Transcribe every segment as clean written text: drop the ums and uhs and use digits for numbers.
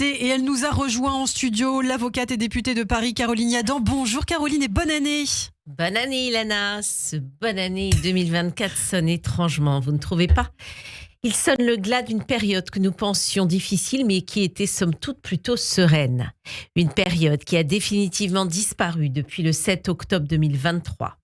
Et elle nous a rejoint en studio, l'avocate et députée de Paris, Caroline Yadan. Bonjour Caroline et bonne année. Bonne année Ilana, ce bonne année 2024 sonne étrangement, vous ne trouvez pas? Il sonne le glas d'une période que nous pensions difficile mais qui était somme toute plutôt sereine. Une période qui a définitivement disparu depuis le 7 octobre 2023.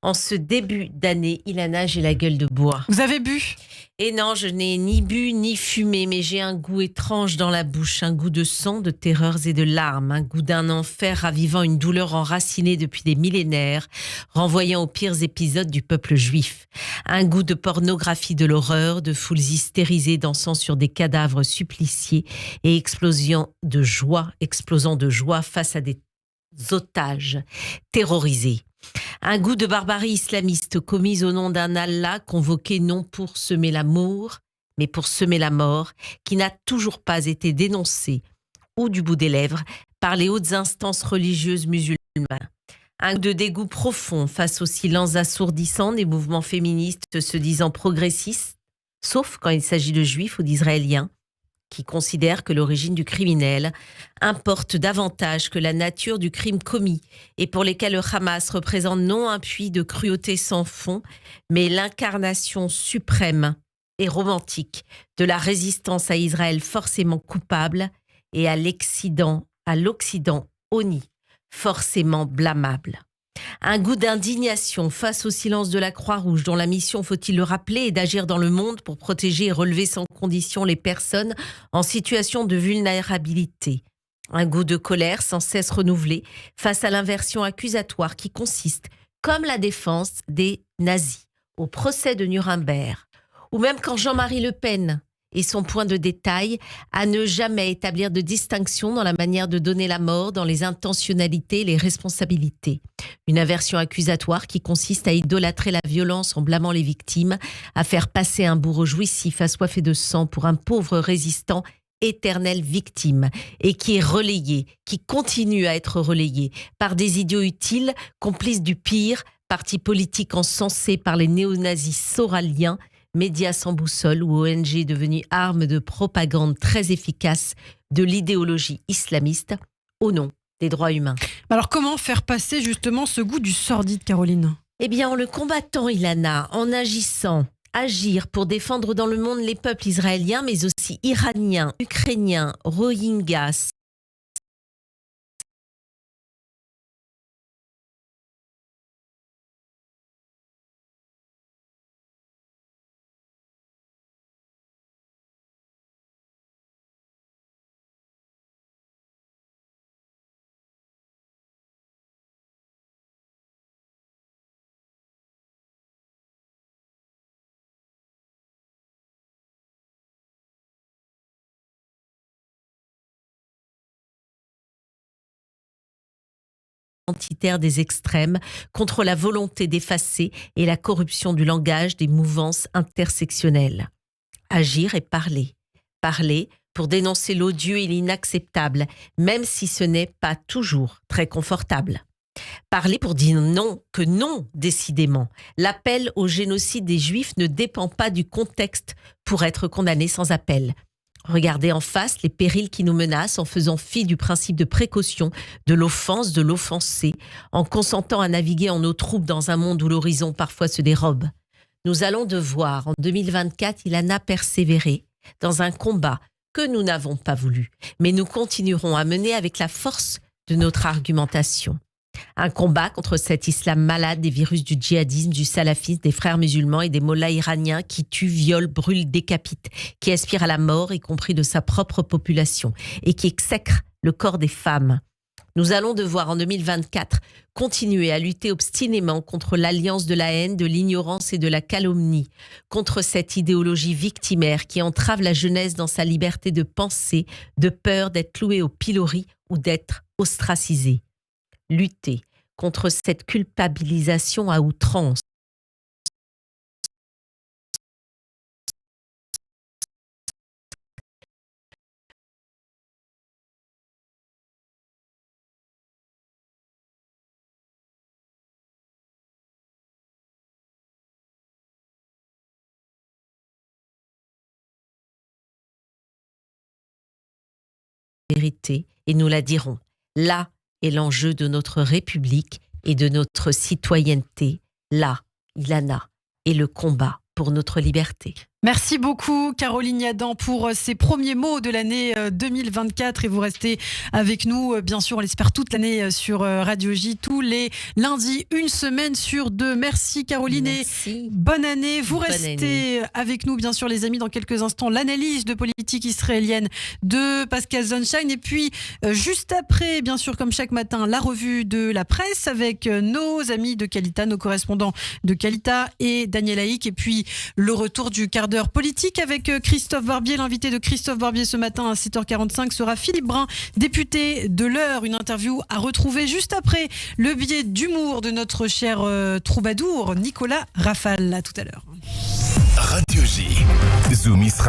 En ce début d'année, Ilana, j'ai la gueule de bois. Vous avez bu? Et non, je n'ai ni bu ni fumé, mais j'ai un goût étrange dans la bouche, un goût de sang, de terreurs et de larmes, un goût d'un enfer ravivant une douleur enracinée depuis des millénaires, renvoyant aux pires épisodes du peuple juif. Un goût de pornographie de l'horreur, de foules hystérisées dansant sur des cadavres suppliciés et explosant de joie face à des otages terrorisés. Un goût de barbarie islamiste commise au nom d'un Allah convoqué non pour semer l'amour, mais pour semer la mort, qui n'a toujours pas été dénoncé, ou du bout des lèvres, par les hautes instances religieuses musulmanes. Un goût de dégoût profond face au silence assourdissant des mouvements féministes se disant progressistes, sauf quand il s'agit de juifs ou d'israéliens, qui considèrent que l'origine du criminel importe davantage que la nature du crime commis et pour lesquels le Hamas représente non un puits de cruauté sans fond, mais l'incarnation suprême et romantique de la résistance à Israël forcément coupable et à l'Occident honni, forcément blâmable. Un goût d'indignation face au silence de la Croix-Rouge, dont la mission, faut-il le rappeler, est d'agir dans le monde pour protéger et relever sans condition les personnes en situation de vulnérabilité. Un goût de colère sans cesse renouvelé face à l'inversion accusatoire qui consiste, comme la défense des nazis au procès de Nuremberg, ou même quand Jean-Marie Le Pen et son point de détail à ne jamais établir de distinction dans la manière de donner la mort, dans les intentionnalités et les responsabilités. Une inversion accusatoire qui consiste à idolâtrer la violence en blâmant les victimes, à faire passer un bourreau jouissif assoiffé de sang pour un pauvre résistant éternelle victime et qui est relayé, qui continue à être relayé par des idiots utiles, complices du pire, partis politiques encensés par les néo-nazis soraliens, médias sans boussole ou ONG devenues armes de propagande très efficaces de l'idéologie islamiste au nom des droits humains. Alors comment faire passer justement ce goût du sordide, Caroline? Eh bien, en le combattant, Ilana, en agir pour défendre dans le monde les peuples israéliens, mais aussi iraniens, ukrainiens, rohingyas, identitaires des extrêmes, contre la volonté d'effacer et la corruption du langage des mouvances intersectionnelles. Agir et parler. Parler pour dénoncer l'odieux et l'inacceptable, même si ce n'est pas toujours très confortable. Parler pour dire non, que non, décidément. L'appel au génocide des Juifs ne dépend pas du contexte pour être condamné sans appel. Regarder en face les périls qui nous menacent en faisant fi du principe de précaution, de l'offense, de l'offensé, en consentant à naviguer en eau trouble dans un monde où l'horizon parfois se dérobe. Nous allons devoir, en 2024, Ilana, persévérer dans un combat que nous n'avons pas voulu, mais nous continuerons à mener avec la force de notre argumentation. Un combat contre cet islam malade des virus du djihadisme, du salafisme, des frères musulmans et des mollahs iraniens qui tuent, violent, brûlent, décapitent, qui aspirent à la mort, y compris de sa propre population, et qui exècrent le corps des femmes. Nous allons devoir, en 2024, continuer à lutter obstinément contre l'alliance de la haine, de l'ignorance et de la calomnie, contre cette idéologie victimaire qui entrave la jeunesse dans sa liberté de penser, de peur d'être clouée au pilori ou d'être ostracisée. Lutter contre cette culpabilisation à outrance, vérité et nous la dirons. Là est l'enjeu de notre République et de notre citoyenneté. Là, Ilana, est le combat pour notre liberté. Merci beaucoup Caroline Yadan pour ces premiers mots de l'année 2024 et vous restez avec nous, bien sûr on l'espère toute l'année sur Radio J, tous les lundis, une semaine sur deux. Merci Caroline. Merci. Et bonne année. Vous Bonne restez avec nous bien sûr les amis, dans quelques instants l'analyse de politique israélienne de Pascal Zonshine et puis juste après bien sûr comme chaque matin la revue de la presse avec nos amis de Kalita, nos correspondants de Kalita et Daniel Haïk et puis le retour du quart d'heure politique avec Christophe Barbier. L'invité de Christophe Barbier ce matin à 7h45 sera Philippe Brun, député de l'Eure. Une interview à retrouver juste après le billet d'humour de notre cher troubadour Nicolas Rafal. À tout à l'heure. Radio J, Zoom Israël.